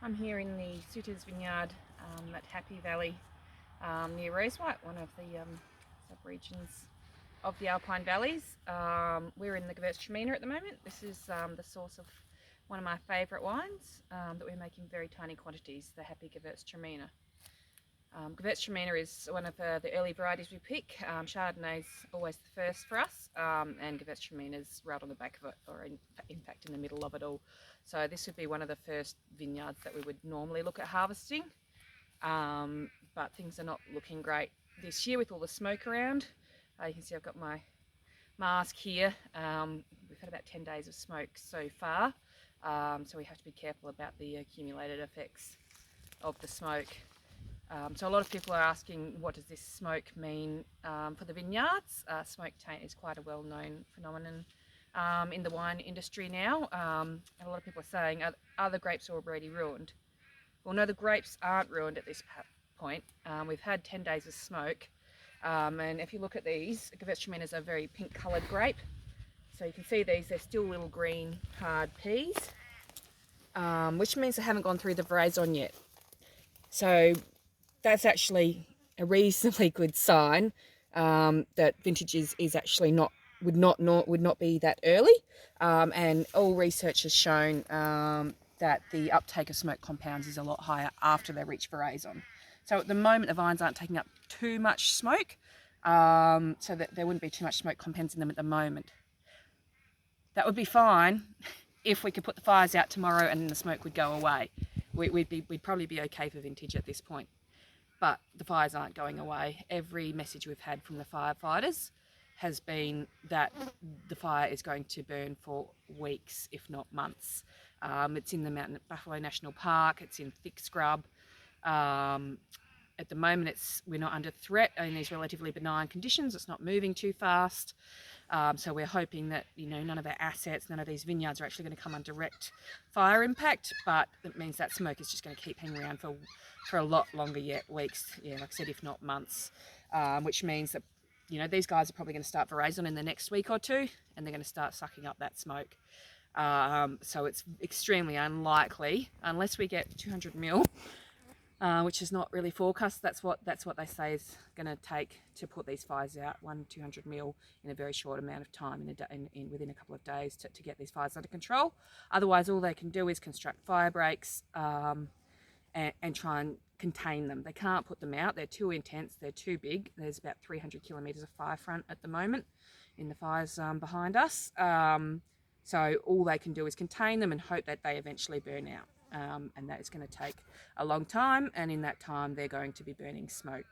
I'm here in the Sutter's Vineyard at Happy Valley near Rosewhite, one of the sub-regions of the Alpine Valleys. We're in the Gewürztraminer at the moment. This is the source of one of my favourite wines that we're making very tiny quantities, the Happy Gewürztraminer. Gewürztraminer is one of the early varieties we pick. Chardonnay's always the first for us, and Gewürztraminer's right on the back of it, or in fact in the middle of it all. So this would be one of the first vineyards that we would normally look at harvesting, but things are not looking great this year with all the smoke around. You can see I've got my mask here. We've had about 10 days of smoke so far, so we have to be careful about the accumulated effects of the smoke. So a lot of people are asking, what does this smoke mean for the vineyards? Smoke taint is quite a well-known phenomenon in the wine industry now, and a lot of people are saying, are the grapes already ruined? Well, no, the grapes aren't ruined at this point. We've had 10 days of smoke, and if you look at these, Gewürztraminer is a very pink coloured grape. So you can see these, they're still little green hard peas, which means they haven't gone through the veraison yet. So that's actually a reasonably good sign that vintage is actually would not be that early, and all research has shown that the uptake of smoke compounds is a lot higher after they reach veraison. So at the moment the vines aren't taking up too much smoke, so that there wouldn't be too much smoke compounds in them at the moment. That would be fine if we could put the fires out tomorrow and the smoke would go away. We'd probably be okay for vintage at this point. But the fires aren't going away. Every message we've had from the firefighters has been that the fire is going to burn for weeks, if not months. It's in the Mountain Buffalo National Park, it's in thick scrub. At the moment we're not under threat in these relatively benign conditions. It's not moving too fast. So we're hoping that, none of our assets, none of these vineyards are actually going to come under direct fire impact, but it means that smoke is just going to keep hanging around for a lot longer yet, weeks, like I said, if not months, which means that, these guys are probably going to start veraison in the next week or two, and they're going to start sucking up that smoke. So it's extremely unlikely, unless we get 200 mil, which is not really forecast. That's what they say is going to take to put these fires out, 100-200 mil in a very short amount of time, within a couple of days to get these fires under control. Otherwise, all they can do is construct fire breaks and try and contain them. They can't put them out. They're too intense. They're too big. There's about 300 kilometres of fire front at the moment in the fires behind us. So all they can do is contain them and hope that they eventually burn out. And that is going to take a long time, and in that time they're going to be burning smoke,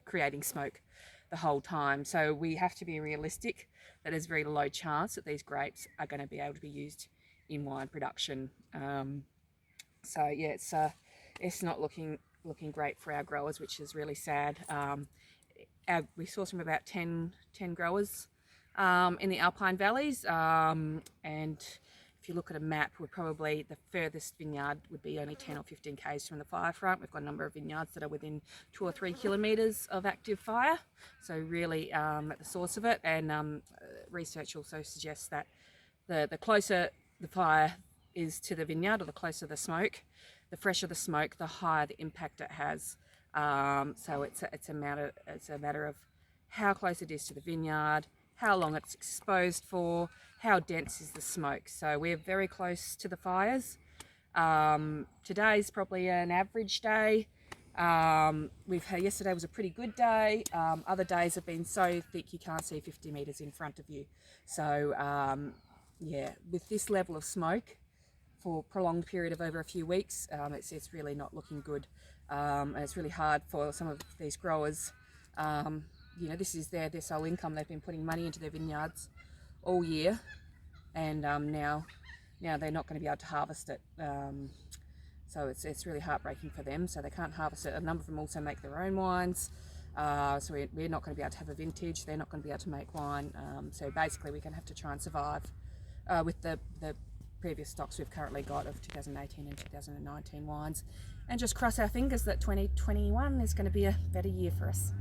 creating smoke the whole time. So we have to be realistic that there's very low chance that these grapes are going to be able to be used in wine production. So yeah, it's not looking great for our growers, which is really sad. We source from about 10 growers in the Alpine Valleys, and if you look at a map, we're probably, the furthest vineyard would be only 10 or 15 k's from the fire front. We've got a number of vineyards that are within 2 or 3 kilometres of active fire, so really at the source of it. And research also suggests that the closer the fire is to the vineyard, or the closer the smoke, the fresher the smoke, the higher the impact it has. So it's a matter of how close it is to the vineyard, how long it's exposed for, how dense is the smoke. So we're very close to the fires. Today's probably an average day. Yesterday was a pretty good day. Other days have been so thick you can't see 50 metres in front of you. So yeah, with this level of smoke for a prolonged period of over a few weeks, it's really not looking good, and it's really hard for some of these growers. This is their sole income. They've been putting money into their vineyards all year, and now they're not going to be able to harvest it. So it's really heartbreaking for them. So they can't harvest it. A number of them also make their own wines. So we're not going to be able to have a vintage. They're not going to be able to make wine. So basically we're going to have to try and survive with the previous stocks we've currently got of 2018 and 2019 wines, and just cross our fingers that 2021 is going to be a better year for us.